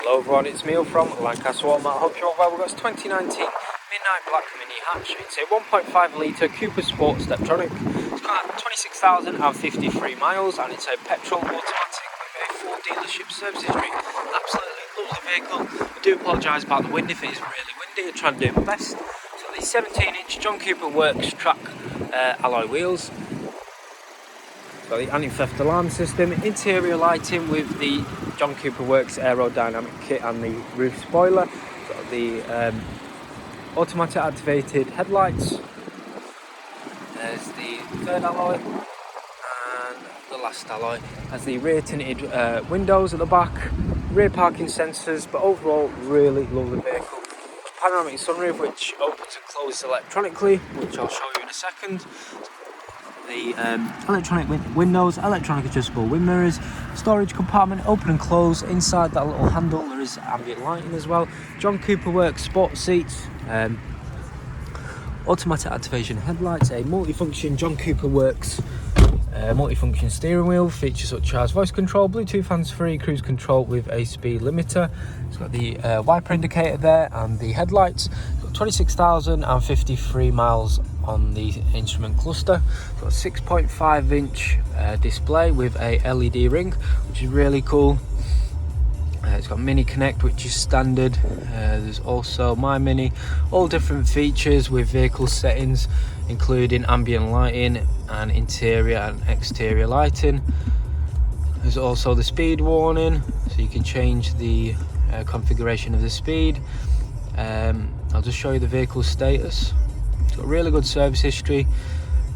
Hello everyone, it's Neil from Lancaster Automart. I hope you're all well. We've got this 2019 Midnight Black Mini Hatch. It's a 1.5 litre Cooper Sport Steptronic. It's got 26,053 miles and it's a petrol automatic with a full dealership service history. Absolutely lovely vehicle. I do apologise about the wind if it is really windy. I'm trying to do my best. So these 17-inch John Cooper Works track alloy wheels. Got the anti-theft alarm system, interior lighting with the John Cooper Works Aerodynamic kit and the roof spoiler. Got the automatic activated headlights. There's the third alloy and the last alloy. Has the rear tinted windows at the back, rear parking sensors, but overall really lovely vehicle. Panoramic sunroof which opens and closes electronically, which I'll show you in a second. The electronic windows, electronic adjustable wind mirrors, storage compartment, open and close. Inside that little handle there is ambient lighting as well. John Cooper Works sport seats, automatic activation headlights, a multifunction John Cooper Works multifunction steering wheel, features such as voice control, Bluetooth hands-free, cruise control with a speed limiter. It's got the wiper indicator there and the headlights. It's got 26,053 miles on the instrument cluster. It's got a 6.5 inch display with a LED ring, which is really cool. It's got Mini Connect, which is standard. There's also My Mini, all different features with vehicle settings, including ambient lighting and interior and exterior lighting. There's also the speed warning, so you can change the configuration of the speed. I'll just show you the vehicle status. It's got really good service history.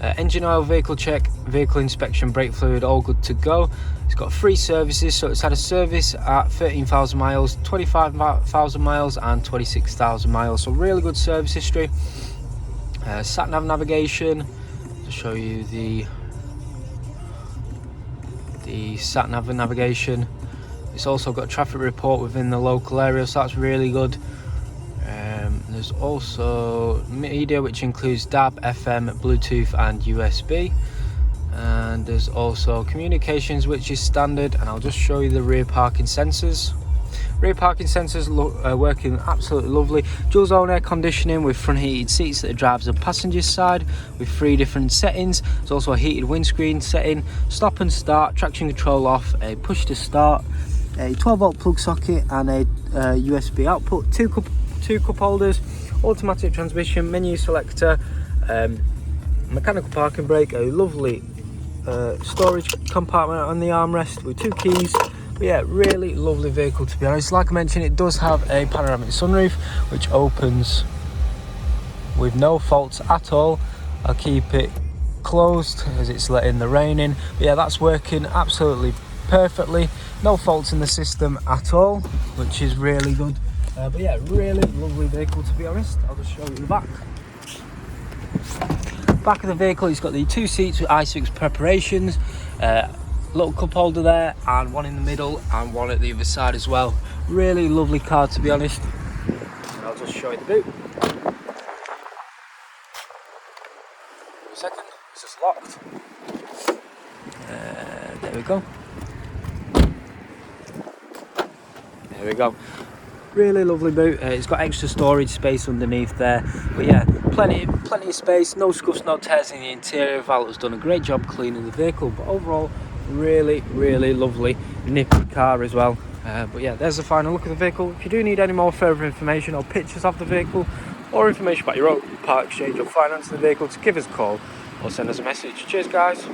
Engine oil, vehicle check, vehicle inspection, brake fluid, all good to go. It's got 3 services, so it's had a service at 13,000 miles, 25,000 miles and 26,000 miles, so really good service history. Sat-nav navigation, to show you the sat-nav navigation. It's also got a traffic report within the local area, so that's really good. There's also media, which includes DAB, FM, Bluetooth and USB. And there's also communications, which is standard. And I'll just show you the rear parking sensors. Rear parking sensors are working absolutely lovely. Dual zone air conditioning with front heated seats at the driver's and passenger's side with 3 different settings. There's also a heated windscreen setting, stop and start, traction control off, a push to start, a 12-volt plug socket and a USB output, two cup holders, automatic transmission, menu selector, mechanical parking brake, a lovely storage compartment on the armrest with 2 keys. But yeah, really lovely vehicle, to be honest. Like I mentioned, it does have a panoramic sunroof which opens with no faults at all. I'll keep it closed as it's letting the rain in. But yeah, that's working absolutely perfectly. No faults in the system at all, which is really good. But yeah, really lovely vehicle, to be honest. I'll just show you the back. Back of the vehicle, it's got the 2 seats with i6 preparations, little cup holder there, and one in the middle and one at the other side as well. Really lovely car, to be honest. And I'll just show you the boot. A second, it's just locked. There we go. There we go. Really lovely boot. It's got extra storage space underneath there, but yeah, plenty of space, no scuffs, no tears in the interior. Valet's done a great job cleaning the vehicle, but overall really lovely nippy car as well. But yeah, there's the final look of the vehicle. If you do need any more further information or pictures of the vehicle or information about your own part exchange or finance of the vehicle, to give us a call or send us a message. Cheers guys.